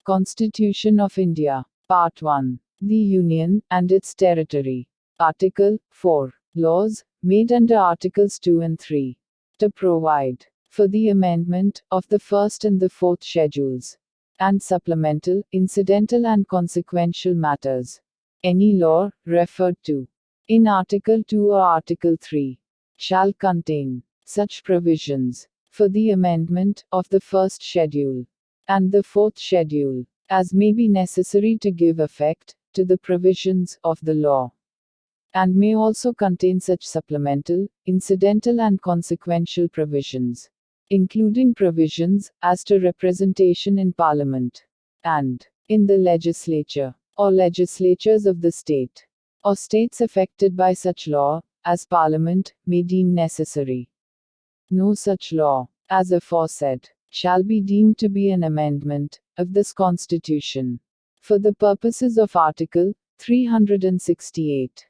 Constitution of India. Part 1. The Union and its territory. Article 4. Laws made under Articles 2 and 3. To provide for the amendment of the first and the fourth schedules, and supplemental, incidental and consequential matters. Any law referred to in Article 2 or Article 3 shall contain such provisions for the amendment of the first schedule and the fourth schedule as may be necessary to give effect to the provisions of the law, and may also contain such supplemental, incidental and consequential provisions, including provisions as to representation in Parliament and in the Legislature or legislatures of the state or states affected by such law as Parliament may deem necessary. No such law as aforesaid shall be deemed to be an amendment of this Constitution for the purposes of Article 368.